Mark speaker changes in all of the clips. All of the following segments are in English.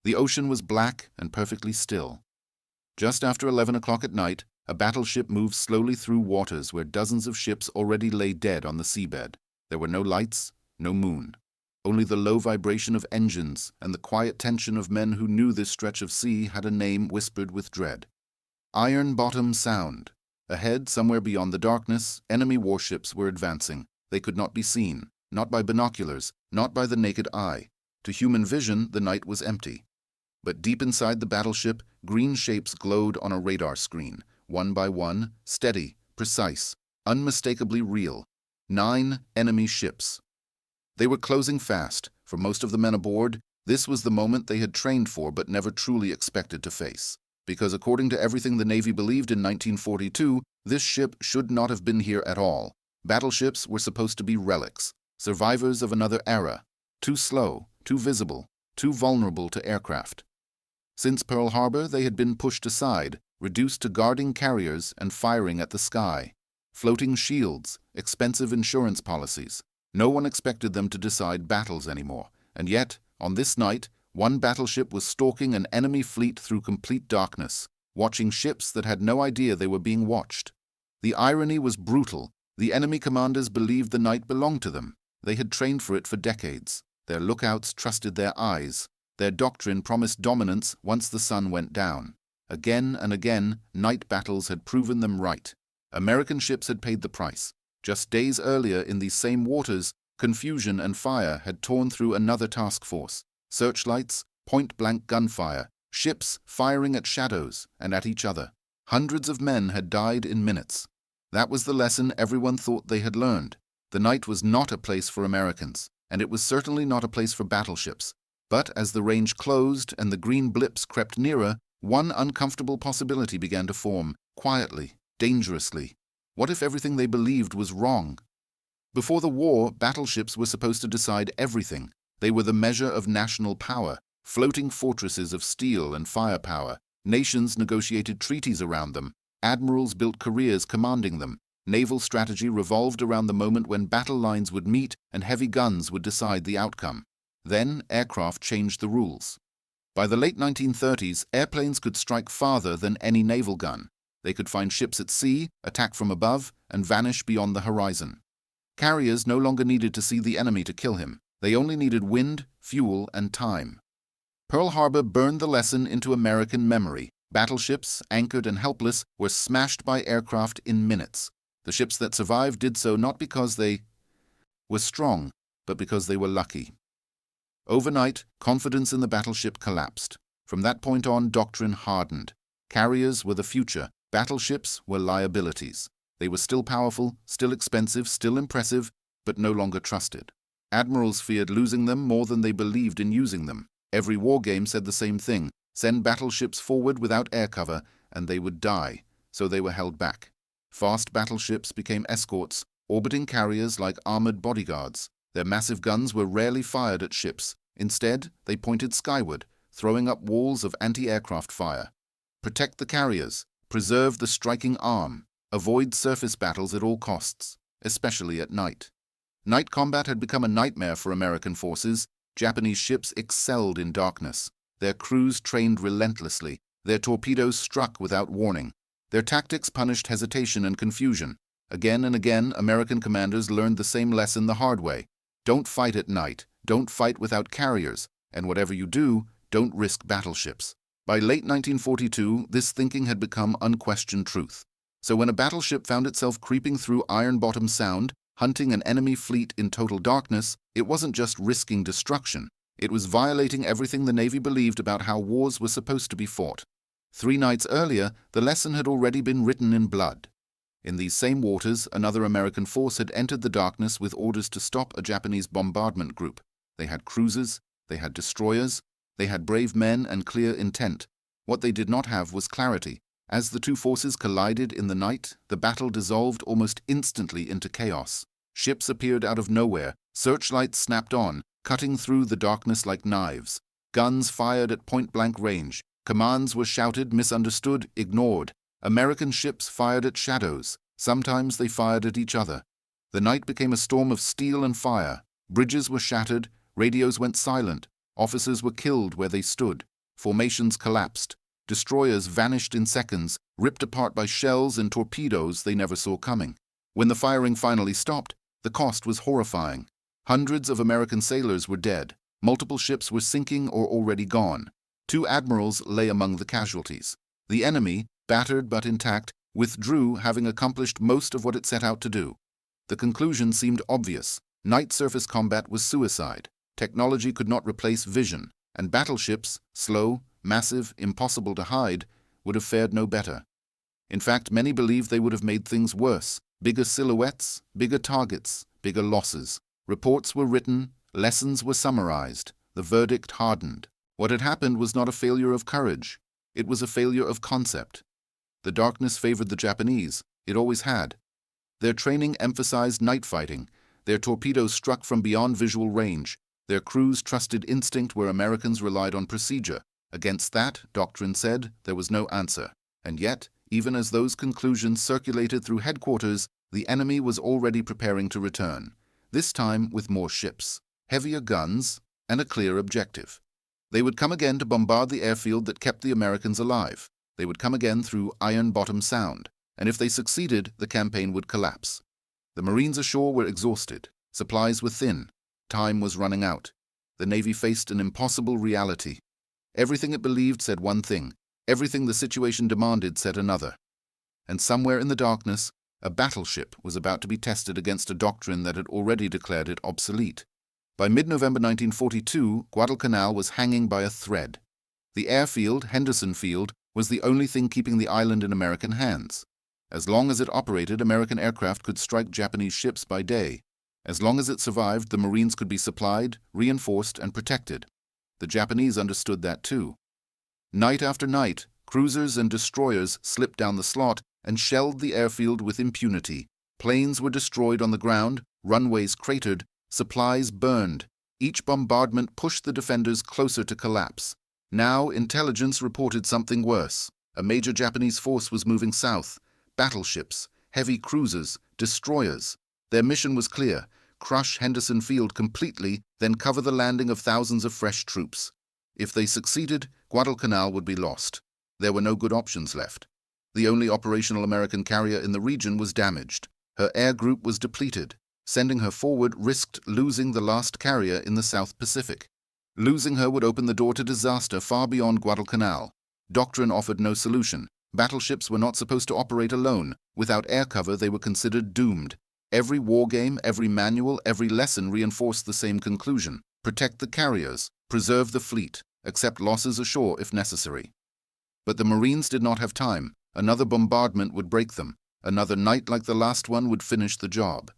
Speaker 1: The ocean was black and perfectly still. Just after 11 o'clock at night, a battleship moved slowly through waters where dozens of ships already lay dead on the seabed. There were no lights, no moon. Only the low vibration of engines and the quiet tension of men who knew this stretch of sea had a name whispered with dread. Iron Bottom Sound. Ahead, somewhere beyond the darkness, enemy warships were advancing. They could not be seen, not by binoculars, not by the naked eye. To human vision, the night was empty. But deep inside the battleship, green shapes glowed on a radar screen, one by one, steady, precise, unmistakably real. 9 enemy ships. They were closing fast. For most of the men aboard, this was the moment they had trained for but never truly expected to face. Because according to everything the Navy believed in 1942, this ship should not have been here at all. Battleships were supposed to be relics, survivors of another era, too slow, too visible, too vulnerable to aircraft. Since Pearl Harbor, they had been pushed aside, reduced to guarding carriers and firing at the sky. Floating shields, expensive insurance policies. No one expected them to decide battles anymore. And yet, on this night, one battleship was stalking an enemy fleet through complete darkness, watching ships that had no idea they were being watched. The irony was brutal. The enemy commanders believed the night belonged to them. They had trained for it for decades. Their lookouts trusted their eyes. Their doctrine promised dominance once the sun went down. Again and again, night battles had proven them right. American ships had paid the price. Just days earlier in these same waters, confusion and fire had torn through another task force. Searchlights, point-blank gunfire, ships firing at shadows and at each other. Hundreds of men had died in minutes. That was the lesson everyone thought they had learned. The night was not a place for Americans, and it was certainly not a place for battleships. But as the range closed and the green blips crept nearer, one uncomfortable possibility began to form, quietly, dangerously. What if everything they believed was wrong? Before the war, battleships were supposed to decide everything. They were the measure of national power, floating fortresses of steel and firepower. Nations negotiated treaties around them. Admirals built careers commanding them. Naval strategy revolved around the moment when battle lines would meet and heavy guns would decide the outcome. Then, aircraft changed the rules. By the late 1930s, airplanes could strike farther than any naval gun. They could find ships at sea, attack from above, and vanish beyond the horizon. Carriers no longer needed to see the enemy to kill him. They only needed wind, fuel, and time. Pearl Harbor burned the lesson into American memory. Battleships, anchored and helpless, were smashed by aircraft in minutes. The ships that survived did so not because they were strong, but because they were lucky. Overnight, confidence in the battleship collapsed. From that point on, doctrine hardened. Carriers were the future. Battleships were liabilities. They were still powerful, still expensive, still impressive, but no longer trusted. Admirals feared losing them more than they believed in using them. Every war game said the same thing: send battleships forward without air cover, and they would die, so they were held back. Fast battleships became escorts, orbiting carriers like armored bodyguards. Their massive guns were rarely fired at ships. Instead, they pointed skyward, throwing up walls of anti-aircraft fire. Protect the carriers, preserve the striking arm, avoid surface battles at all costs, especially at night. Night combat had become a nightmare for American forces. Japanese ships excelled in darkness. Their crews trained relentlessly. Their torpedoes struck without warning. Their tactics punished hesitation and confusion. Again and again, American commanders learned the same lesson the hard way. Don't fight at night. Don't fight without carriers. And whatever you do, don't risk battleships. By late 1942, this thinking had become unquestioned truth. So when a battleship found itself creeping through Iron Bottom Sound, hunting an enemy fleet in total darkness, it wasn't just risking destruction. It was violating everything the Navy believed about how wars were supposed to be fought. 3 nights earlier, the lesson had already been written in blood. In these same waters, another American force had entered the darkness with orders to stop a Japanese bombardment group. They had cruisers, they had destroyers, they had brave men and clear intent. What they did not have was clarity. As the two forces collided in the night, the battle dissolved almost instantly into chaos. Ships appeared out of nowhere, searchlights snapped on, cutting through the darkness like knives. Guns fired at point-blank range. Commands were shouted, misunderstood, ignored. American ships fired at shadows. Sometimes they fired at each other. The night became a storm of steel and fire. Bridges were shattered, radios went silent, officers were killed where they stood. Formations collapsed. Destroyers vanished in seconds, ripped apart by shells and torpedoes they never saw coming. When the firing finally stopped, the cost was horrifying. Hundreds of American sailors were dead. Multiple ships were sinking or already gone. 2 admirals lay among the casualties. The enemy, battered but intact, withdrew, having accomplished most of what it set out to do. The conclusion seemed obvious. Night surface combat was suicide. Technology could not replace vision, and battleships, slow, massive, impossible to hide, would have fared no better. In fact, many believed they would have made things worse. Bigger silhouettes, bigger targets, bigger losses. Reports were written, lessons were summarized, the verdict hardened. What had happened was not a failure of courage. It was a failure of concept. The darkness favored the Japanese. It always had. Their training emphasized night fighting. Their torpedoes struck from beyond visual range. Their crews trusted instinct where Americans relied on procedure. Against that, doctrine said, there was no answer. And yet, even as those conclusions circulated through headquarters, the enemy was already preparing to return. This time with more ships, heavier guns, and a clear objective. They would come again to bombard the airfield that kept the Americans alive. They would come again through Iron Bottom Sound, and if they succeeded, the campaign would collapse. The Marines ashore were exhausted. Supplies were thin. Time was running out. The Navy faced an impossible reality. Everything it believed said one thing. Everything the situation demanded said another. And somewhere in the darkness, a battleship was about to be tested against a doctrine that had already declared it obsolete. By mid-November 1942, Guadalcanal was hanging by a thread. The airfield, Henderson Field, was the only thing keeping the island in American hands. As long as it operated, American aircraft could strike Japanese ships by day. As long as it survived, the Marines could be supplied, reinforced, and protected. The Japanese understood that too. Night after night, cruisers and destroyers slipped down the slot and shelled the airfield with impunity. Planes were destroyed on the ground, runways cratered, supplies burned. Each bombardment pushed the defenders closer to collapse. Now, intelligence reported something worse. A major Japanese force was moving south. Battleships, heavy cruisers, destroyers. Their mission was clear: crush Henderson Field completely, then cover the landing of thousands of fresh troops. If they succeeded, Guadalcanal would be lost. There were no good options left. The only operational American carrier in the region was damaged. Her air group was depleted. Sending her forward risked losing the last carrier in the South Pacific. Losing her would open the door to disaster far beyond Guadalcanal. Doctrine offered no solution. Battleships were not supposed to operate alone. Without air cover, they were considered doomed. Every war game, every manual, every lesson reinforced the same conclusion: protect the carriers, preserve the fleet, accept losses ashore if necessary. But the Marines did not have time. Another bombardment would break them. Another night like the last one would finish the job.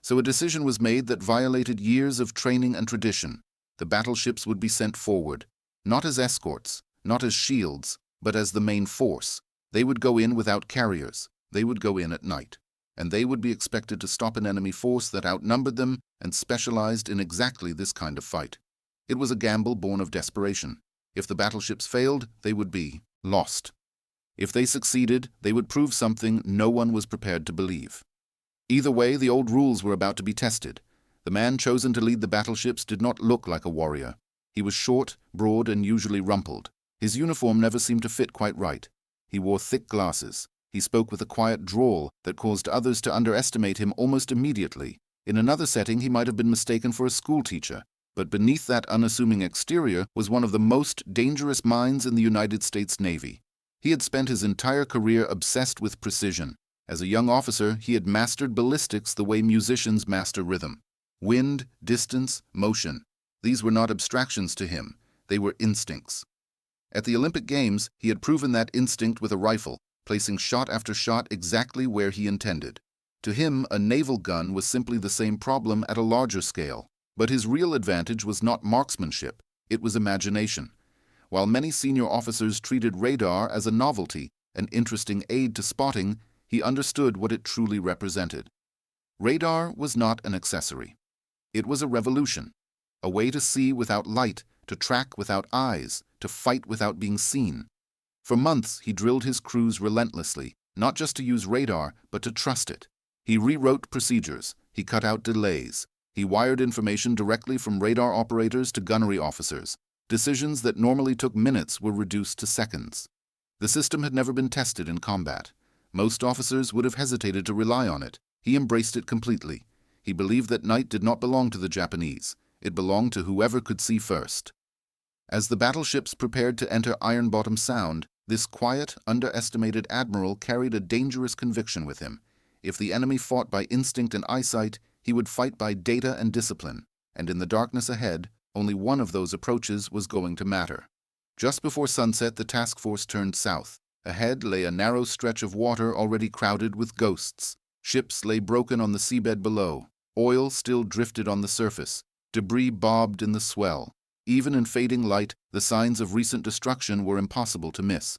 Speaker 1: So a decision was made that violated years of training and tradition. The battleships would be sent forward, not as escorts, not as shields, but as the main force. They would go in without carriers. They would go in at night. And they would be expected to stop an enemy force that outnumbered them and specialized in exactly this kind of fight. It was a gamble born of desperation. If the battleships failed, they would be lost. If they succeeded, they would prove something no one was prepared to believe. Either way, the old rules were about to be tested. The man chosen to lead the battleships did not look like a warrior. He was short, broad, and usually rumpled. His uniform never seemed to fit quite right. He wore thick glasses. He spoke with a quiet drawl that caused others to underestimate him almost immediately. In another setting, he might have been mistaken for a schoolteacher, but beneath that unassuming exterior was one of the most dangerous minds in the United States Navy. He had spent his entire career obsessed with precision. As a young officer, he had mastered ballistics the way musicians master rhythm. Wind, distance, motion. These were not abstractions to him. They were instincts. At the Olympic Games, he had proven that instinct with a rifle, placing shot after shot exactly where he intended. To him, a naval gun was simply the same problem at a larger scale. But his real advantage was not marksmanship, it was imagination. While many senior officers treated radar as a novelty, an interesting aid to spotting, he understood what it truly represented. Radar was not an accessory. It was a revolution, a way to see without light, to track without eyes, to fight without being seen. For months, he drilled his crews relentlessly, not just to use radar, but to trust it. He rewrote procedures. He cut out delays. He wired information directly from radar operators to gunnery officers. Decisions that normally took minutes were reduced to seconds. The system had never been tested in combat. Most officers would have hesitated to rely on it. He embraced it completely. He believed that night did not belong to the Japanese. It belonged to whoever could see first. As the battleships prepared to enter Iron Bottom Sound, this quiet, underestimated admiral carried a dangerous conviction with him. If the enemy fought by instinct and eyesight, he would fight by data and discipline, and in the darkness ahead, only one of those approaches was going to matter. Just before sunset, the task force turned south. Ahead lay a narrow stretch of water already crowded with ghosts. Ships lay broken on the seabed below. Oil still drifted on the surface. Debris bobbed in the swell. Even in fading light, the signs of recent destruction were impossible to miss.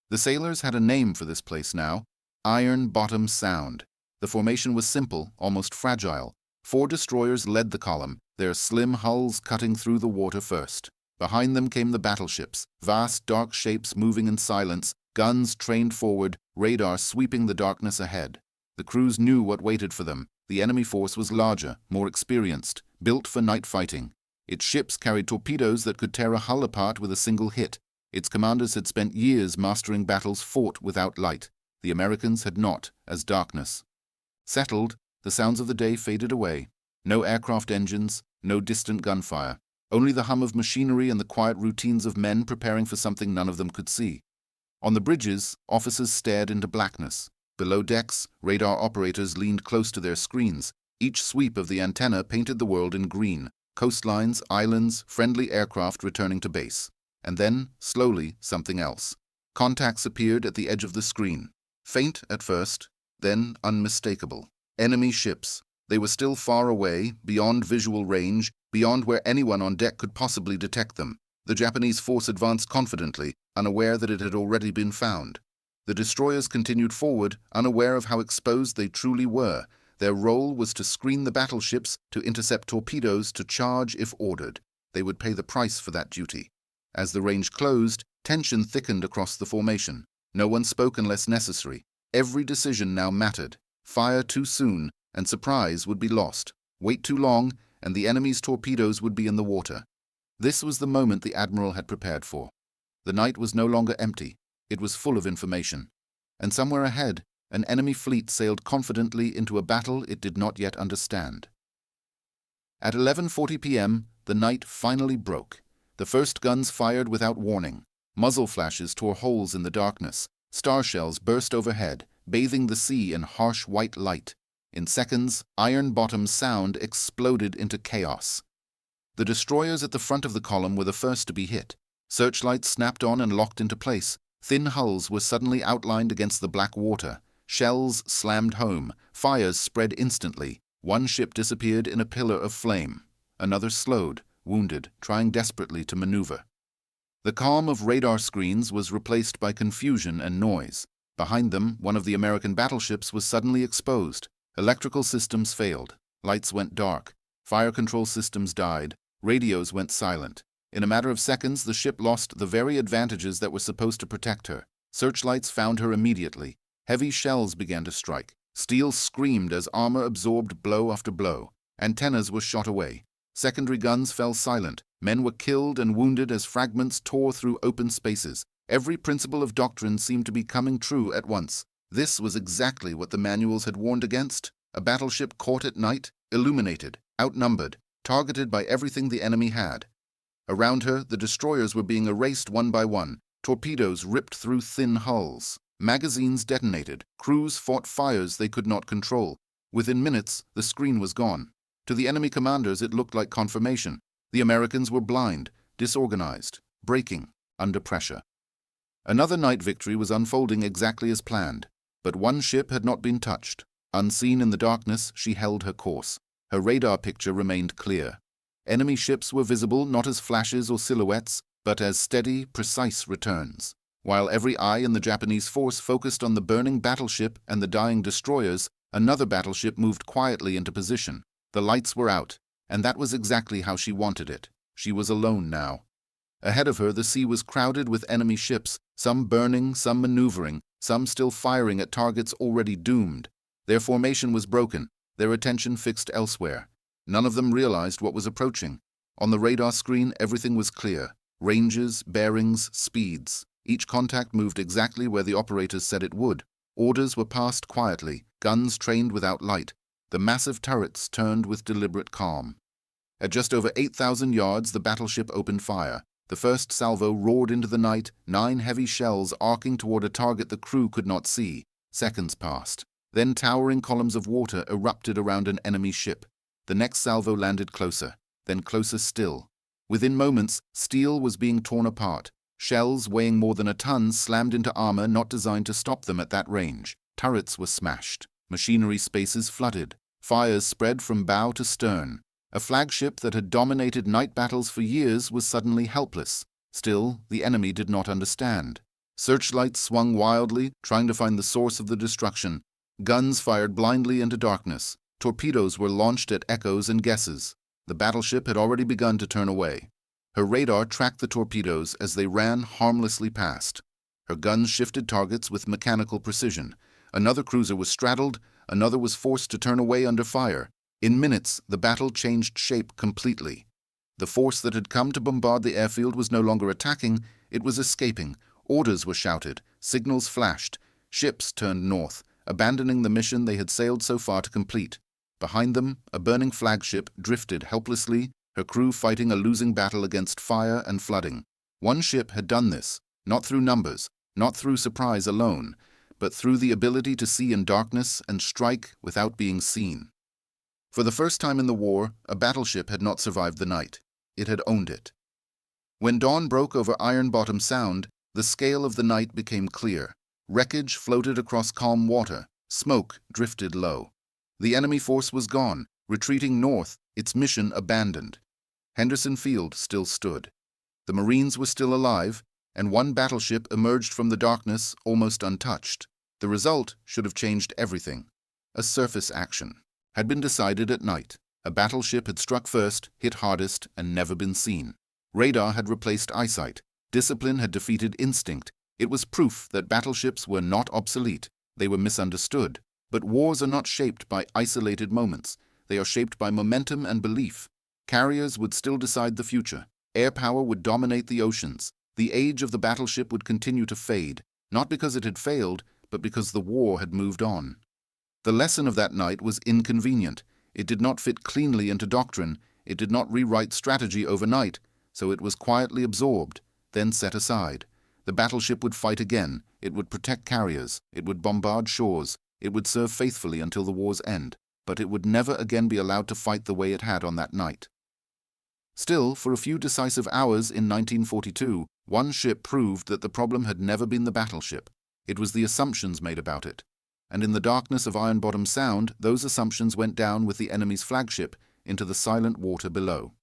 Speaker 1: The sailors had a name for this place now: Iron Bottom Sound. The formation was simple, almost fragile. 4 destroyers led the column, their slim hulls cutting through the water first. Behind them came the battleships, vast dark shapes moving in silence, guns trained forward, radar sweeping the darkness ahead. The crews knew what waited for them. The enemy force was larger, more experienced, built for night fighting. Its ships carried torpedoes that could tear a hull apart with a single hit. Its commanders had spent years mastering battles fought without light. The Americans had not, as darkness. Settled, the sounds of the day faded away. No aircraft engines, no distant gunfire. Only the hum of machinery and the quiet routines of men preparing for something none of them could see. On the bridges, officers stared into blackness. Below decks, radar operators leaned close to their screens. Each sweep of the antenna painted the world in green. Coastlines, islands, friendly aircraft returning to base. And then, slowly, something else. Contacts appeared at the edge of the screen. Faint at first, then unmistakable. Enemy ships. They were still far away, beyond visual range, beyond where anyone on deck could possibly detect them. The Japanese force advanced confidently, unaware that it had already been found. The destroyers continued forward, unaware of how exposed they truly were. Their role was to screen the battleships, to intercept torpedoes, to charge if ordered. They would pay the price for that duty. As the range closed, tension thickened across the formation. No one spoke unless necessary. Every decision now mattered. Fire too soon, and surprise would be lost. Wait too long, and the enemy's torpedoes would be in the water. This was the moment the admiral had prepared for. The night was no longer empty. It was full of information. And somewhere ahead, an enemy fleet sailed confidently into a battle it did not yet understand. At 11:40 p.m., the night finally broke. The first guns fired without warning. Muzzle flashes tore holes in the darkness. Star shells burst overhead, bathing the sea in harsh white light. In seconds, Iron Bottom Sound exploded into chaos. The destroyers at the front of the column were the first to be hit. Searchlights snapped on and locked into place. Thin hulls were suddenly outlined against the black water. Shells slammed home. Fires spread instantly. One ship disappeared in a pillar of flame. Another slowed, wounded, trying desperately to maneuver. The calm of radar screens was replaced by confusion and noise. Behind them, one of the American battleships was suddenly exposed. Electrical systems failed. Lights went dark. Fire control systems died. Radios went silent. In a matter of seconds, the ship lost the very advantages that were supposed to protect her. Searchlights found her immediately. Heavy shells began to strike. Steel screamed as armor absorbed blow after blow. Antennas were shot away. Secondary guns fell silent. Men were killed and wounded as fragments tore through open spaces. Every principle of doctrine seemed to be coming true at once. This was exactly what the manuals had warned against. A battleship caught at night, illuminated, outnumbered, targeted by everything the enemy had. Around her, the destroyers were being erased one by one. Torpedoes ripped through thin hulls. Magazines detonated. Crews fought fires they could not control. Within minutes, the screen was gone. To the enemy commanders, it looked like confirmation. The Americans were blind, disorganized, breaking, under pressure. Another night victory was unfolding exactly as planned. But one ship had not been touched. Unseen in the darkness, she held her course. Her radar picture remained clear. Enemy ships were visible not as flashes or silhouettes, but as steady, precise returns. While every eye in the Japanese force focused on the burning battleship and the dying destroyers, another battleship moved quietly into position. The lights were out, and that was exactly how she wanted it. She was alone now. Ahead of her, the sea was crowded with enemy ships, some burning, some maneuvering, some still firing at targets already doomed. Their formation was broken, their attention fixed elsewhere. None of them realized what was approaching. On the radar screen, everything was clear. ranges, bearings, speeds. Each contact moved exactly where the operators said it would. Orders were passed quietly, guns trained without light. The massive turrets turned with deliberate calm. At just over 8,000 yards, the battleship opened fire. The first salvo roared into the night, 9 heavy shells arcing toward a target the crew could not see. Seconds passed. Then towering columns of water erupted around an enemy ship. The next salvo landed closer, then closer still. Within moments, steel was being torn apart. Shells weighing more than a ton slammed into armor not designed to stop them at that range. Turrets were smashed. Machinery spaces flooded. Fires spread from bow to stern. A flagship that had dominated night battles for years was suddenly helpless. Still, the enemy did not understand. Searchlights swung wildly, trying to find the source of the destruction. Guns fired blindly into darkness. Torpedoes were launched at echoes and guesses. The battleship had already begun to turn away. Her radar tracked the torpedoes as they ran harmlessly past. Her guns shifted targets with mechanical precision. Another cruiser was straddled, another was forced to turn away under fire. In minutes, the battle changed shape completely. The force that had come to bombard the airfield was no longer attacking, it was escaping. Orders were shouted, signals flashed. Ships turned north, abandoning the mission they had sailed so far to complete. Behind them, a burning flagship drifted helplessly, her crew fighting a losing battle against fire and flooding. One ship had done this, not through numbers, not through surprise alone, but through the ability to see in darkness and strike without being seen. For the first time in the war, a battleship had not survived the night. It had owned it. When dawn broke over Iron Bottom Sound, the scale of the night became clear. Wreckage floated across calm water. Smoke drifted low. The enemy force was gone, retreating north, its mission abandoned. Henderson Field still stood. The Marines were still alive, and one battleship emerged from the darkness almost untouched. The result should have changed everything. A surface action had been decided at night. A battleship had struck first, hit hardest, and never been seen. Radar had replaced eyesight. Discipline had defeated instinct. It was proof that battleships were not obsolete. They were misunderstood. But wars are not shaped by isolated moments. They are shaped by momentum and belief. Carriers would still decide the future. Air power would dominate the oceans. The age of the battleship would continue to fade, not because it had failed, but because the war had moved on. The lesson of that night was inconvenient. It did not fit cleanly into doctrine. It did not rewrite strategy overnight, so it was quietly absorbed, then set aside. The battleship would fight again. It would protect carriers. It would bombard shores. It would serve faithfully until the war's end, but it would never again be allowed to fight the way it had on that night. Still, for a few decisive hours in 1942, one ship proved that the problem had never been the battleship. It was the assumptions made about it. And in the darkness of Iron Bottom Sound, those assumptions went down with the enemy's flagship into the silent water below.